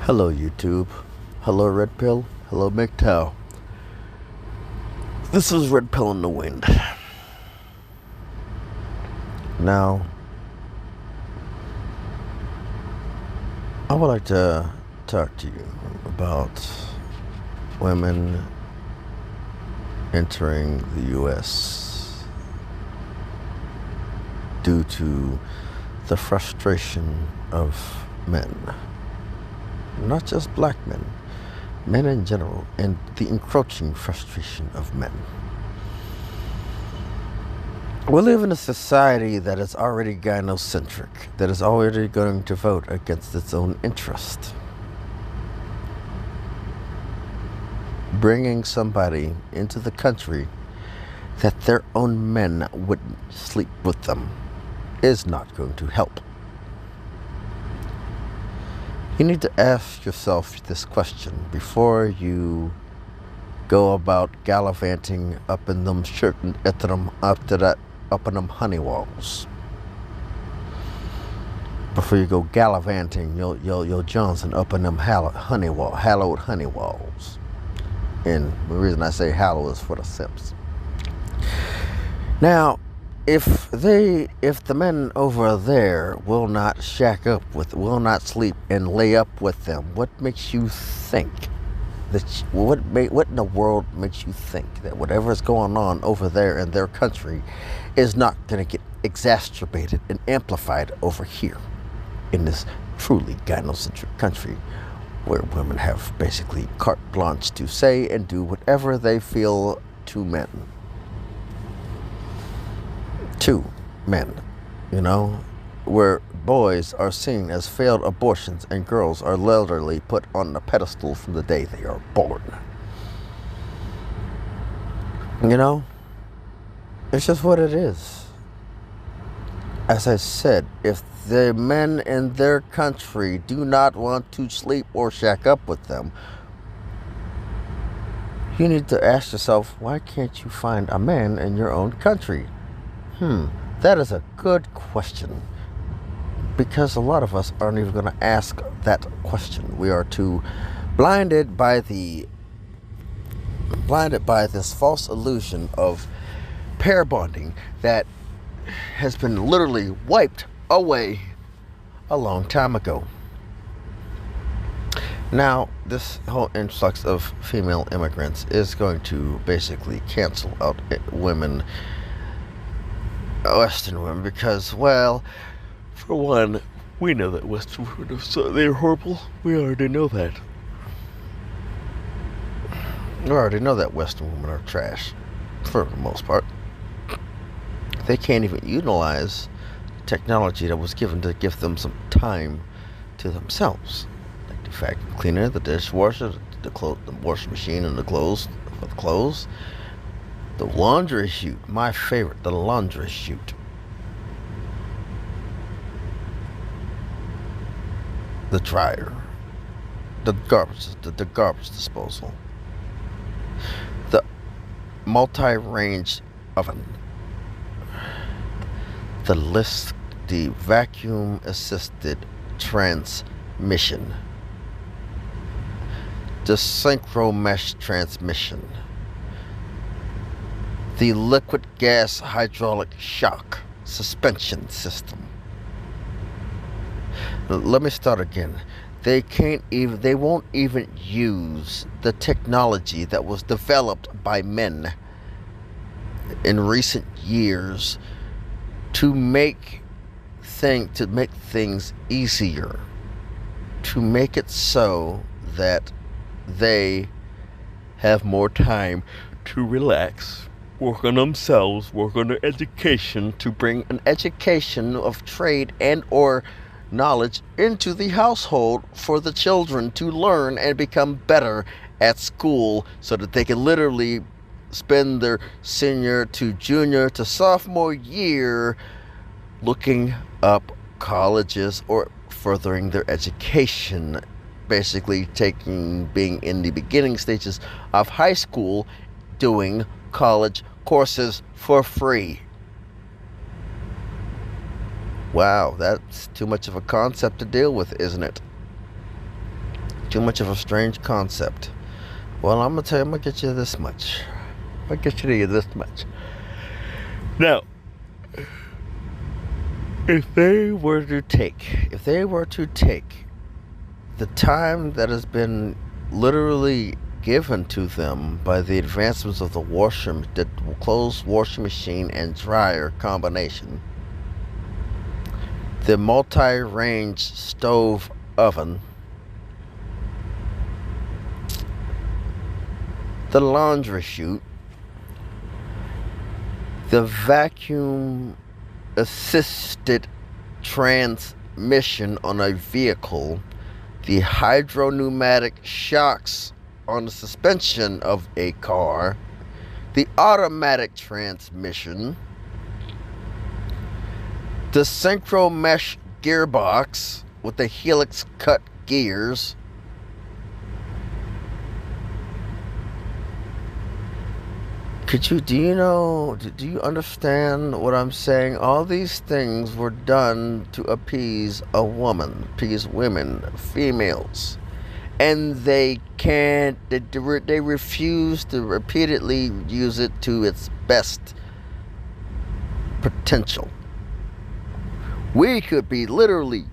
Hello YouTube. Hello Red Pill. Hello MGTOW. This is Red Pill in the Wind. Now, I would like to talk to you about women entering the U.S. due to the frustration of men. Not just black men, men in general, and the encroaching frustration of men. We live in a society that is already gynocentric, that is already going to vote against its own interest. Bringing somebody into the country that their own men wouldn't sleep with them is not going to help. You need to ask yourself this question before you go about gallivanting up in them up in them honey walls. Before you go gallivanting your Johnson up in them hallowed honey walls. And the reason I say hallow is for the simps. Now, if the men over there will not will not sleep and lay up with them, what makes you think what in the world makes you think that whatever is going on over there in their country is not going to get exacerbated and amplified over here in this truly gynocentric country where women have basically carte blanche to say and do whatever they feel to men? To men, where boys are seen as failed abortions and girls are literally put on a pedestal from the day they are born. It's just what it is. As I said, if the men in their country do not want to sleep or shack up with them, you need to ask yourself, why can't you find a man in your own country? That is a good question, because a lot of us aren't even going to ask that question. We are too blinded by this false illusion of pair bonding that has been literally wiped away a long time ago. Now, this whole influx of female immigrants is going to basically cancel out women, Western women, because, well, for one, we know that Western women they're horrible. We already know that. We already know that Western women are trash, for the most part. They can't even utilize technology that was given to give them some time to themselves, like the vacuum cleaner, the dishwasher, the washing machine, and the clothes for the clothes. The laundry chute, my favorite, the laundry chute. The dryer, the garbage disposal, the multi-range oven, the vacuum-assisted transmission, the synchro mesh transmission, the liquid gas hydraulic shock suspension system. Let me start again. They won't even use the technology that was developed by men in recent years to make things easier, to make it so that they have more time to relax, work on themselves, work on their education, to bring an education of trade and or knowledge into the household for the children to learn and become better at school, so that they can literally spend their senior to junior to sophomore year looking up colleges or furthering their education, basically being in the beginning stages of high school, doing college courses for free. Wow, that's too much of a concept to deal with, isn't it? Too much of a strange concept. Well, I'm gonna tell you, I'm gonna get you this much. I'll get you this much. Now, if they were to take the time that has been literally given to them by the advancements of the clothes washing machine and dryer combination, the multi-range stove oven, the laundry chute, the vacuum assisted transmission on a vehicle, the hydropneumatic shocks on the suspension of a car, the automatic transmission, the synchro mesh gearbox with the helix cut gears, do you understand what I'm saying? All these things were done to appease a woman, appease women, females. And they refuse to repeatedly use it to its best potential. We could be literally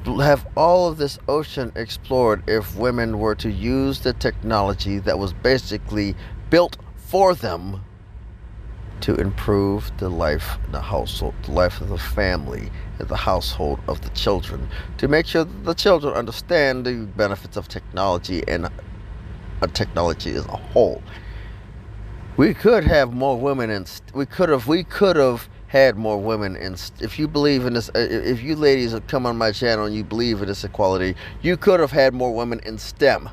have all of this ocean explored if women were to use the technology that was basically built for them to improve the life of the household, the life of the family, and the household of the children, to make sure that the children understand the benefits of technology and technology as a whole. We could have more women, and we could have had more women. And if you believe in this, if you ladies have come on my channel and you believe in this equality, you could have had more women in STEM.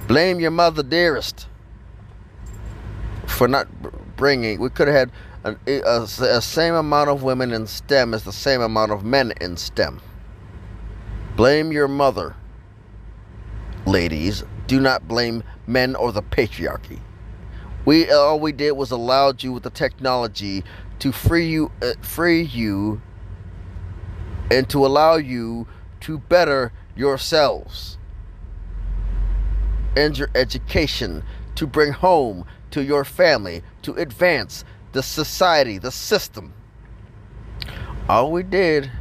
Blame your mother, dearest, for not bringing. We could have had a same amount of women in STEM as the same amount of men in STEM. Blame your mother, ladies. Do not blame men or the patriarchy. All we did was allowed you with the technology to free you, and to allow you to better yourselves and your education, to bring home to your family, to advance the society, the system. All we did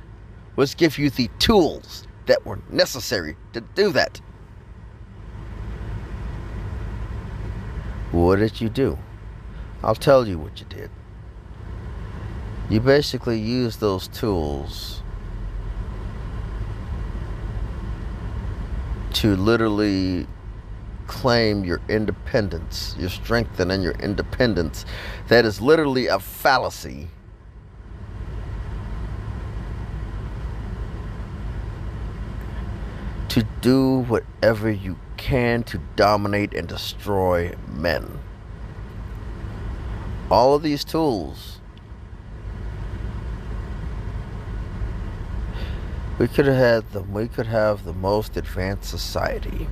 was give you the tools that were necessary to do that. What did you do? I'll tell you what you did. You basically used those tools to literally claim your independence, your strength and your independence. That is literally a fallacy. To do whatever you can to dominate and destroy men. All of these tools, we could have the most advanced society,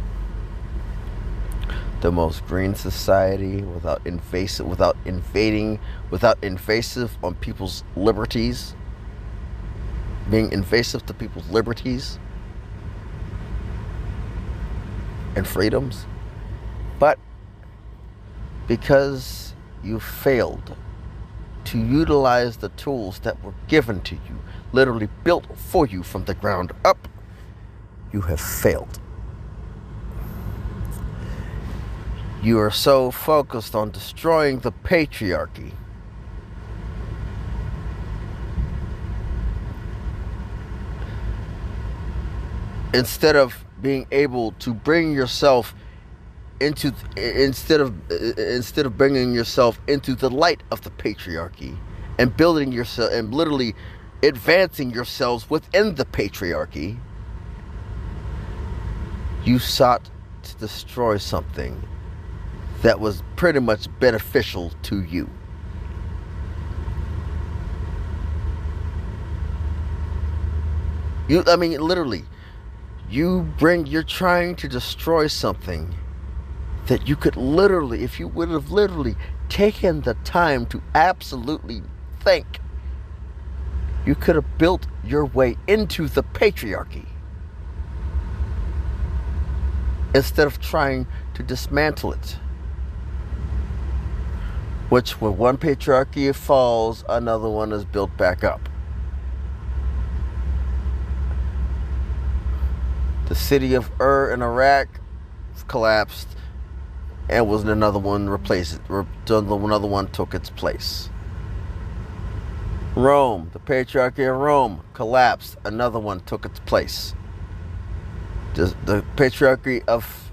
the most green society, without invasive on people's liberties, being invasive to people's liberties and freedoms. But because you failed to utilize the tools that were given to you, literally built for you from the ground up, you have failed. You are so focused on destroying the patriarchy instead of being able to bring yourself into instead of bringing yourself into the light of the patriarchy and building yourself and literally advancing yourselves within the patriarchy. You sought to destroy something that was pretty much beneficial to you. Literally, you're trying to destroy something that you could literally, if you would have literally taken the time to absolutely think You could have built your way into the patriarchy instead of trying to dismantle it. Which, when one patriarchy falls, another one is built back up. The city of in Iraq collapsed, and was another one replaced. Another one took its place. Rome, the patriarchy of Rome collapsed. Another one took its place. The patriarchy of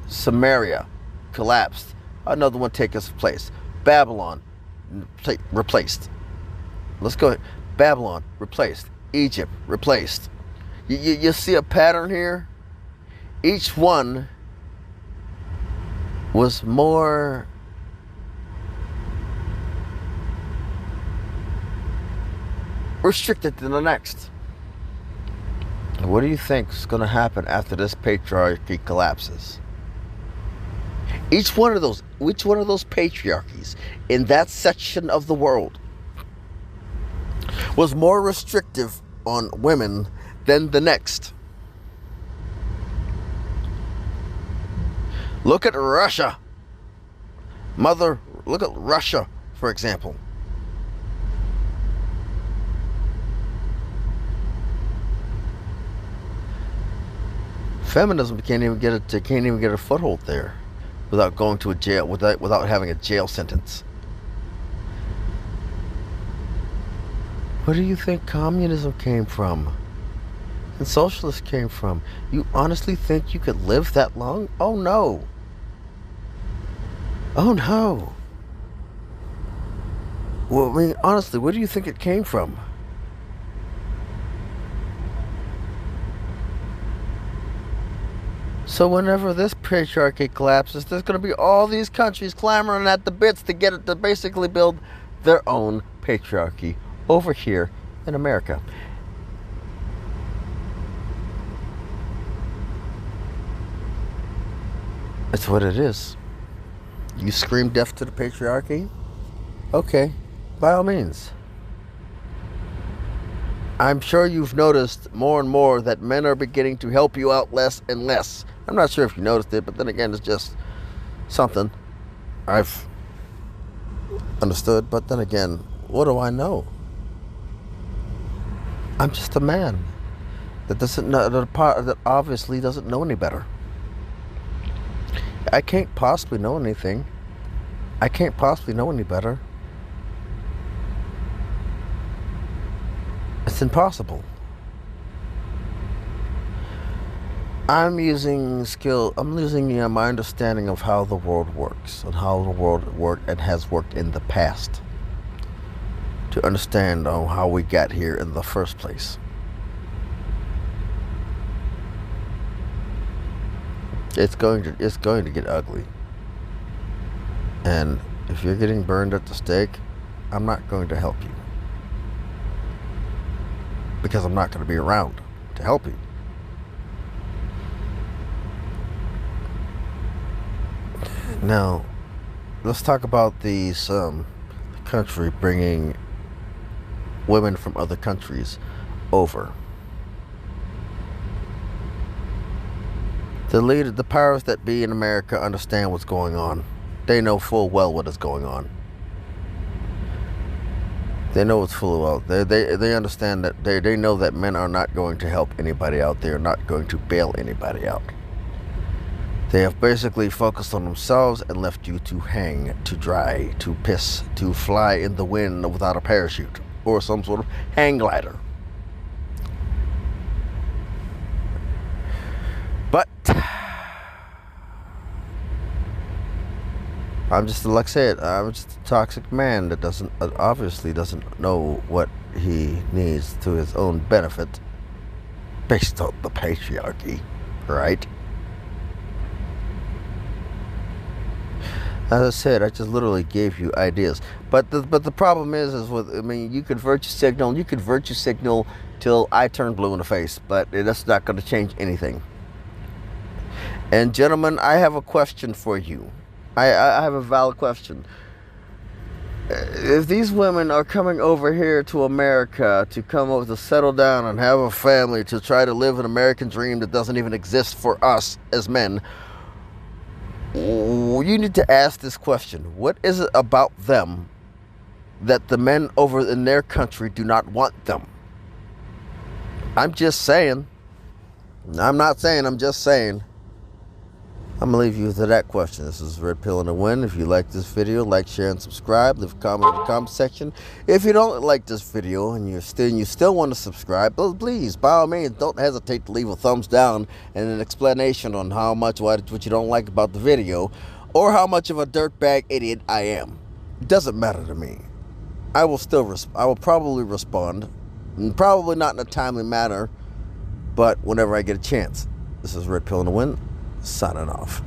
Samaria collapsed. Another one took its place. Babylon replaced. Let's go ahead. Babylon replaced. Egypt replaced. You see a pattern here? Each one was more restricted than the next. What do you think is going to happen after this patriarchy collapses? Each one of those patriarchies in that section of the world was more restrictive on women than the next. Look at Russia. Look at Russia, for example. Feminism can't even get a foothold there without going to a jail, without having a jail sentence. Where do you think communism came from? And socialists came from? You honestly think you could live that long? Oh no. Oh no. Well, I mean, honestly, where do you think it came from? So whenever this patriarchy collapses, there's going to be all these countries clamoring at the bits to get it to basically build their own patriarchy over here in America. That's what it is. You scream death to the patriarchy? Okay, by all means. I'm sure you've noticed more and more that men are beginning to help you out less and less. I'm not sure if you noticed it, but then again, it's just something I've understood. But then again, what do I know? I'm just a man that obviously doesn't know any better. I can't possibly know anything. I can't possibly know any better. It's impossible. I'm using my understanding of how the world works and how the world worked and has worked in the past to understand how we got here in the first place. It's going to get ugly. And if you're getting burned at the stake, I'm not going to help you. Because I'm not going to be around to help you. Now, let's talk about these country bringing women from other countries over. The powers that be in America understand what's going on. They know full well what is going on. They know it's full well. They understand that they know that men are not going to help anybody out. They are not going to bail anybody out. They have basically focused on themselves and left you to hang, to dry, to piss, to fly in the wind without a parachute or some sort of hang glider. But I'm just like I said, I'm just a toxic man that obviously doesn't know what he needs to his own benefit based on the patriarchy, right? As I said, I just literally gave you ideas. But the problem is you could virtue signal till I turn blue in the face, but that's not going to change anything. And gentlemen, I have a question for you. I have a valid question. If these women are coming over here to America to come over to settle down and have a family, to try to live an American dream that doesn't even exist for us as men, you need to ask this question. What is it about them that the men over in their country do not want them? I'm just saying. I'm not saying, I'm just saying. I'm going to leave you to that question. This is Red Pill in the Wind. If you like this video, like, share, and subscribe. Leave a comment in the comment section. If you don't like this video and you still want to subscribe, please, by all means, don't hesitate to leave a thumbs down and an explanation on how much, what you don't like about the video, or how much of a dirtbag idiot I am. It doesn't matter to me. I will probably respond, and probably not in a timely manner, but whenever I get a chance. This is Red Pill in the Wind, signing off.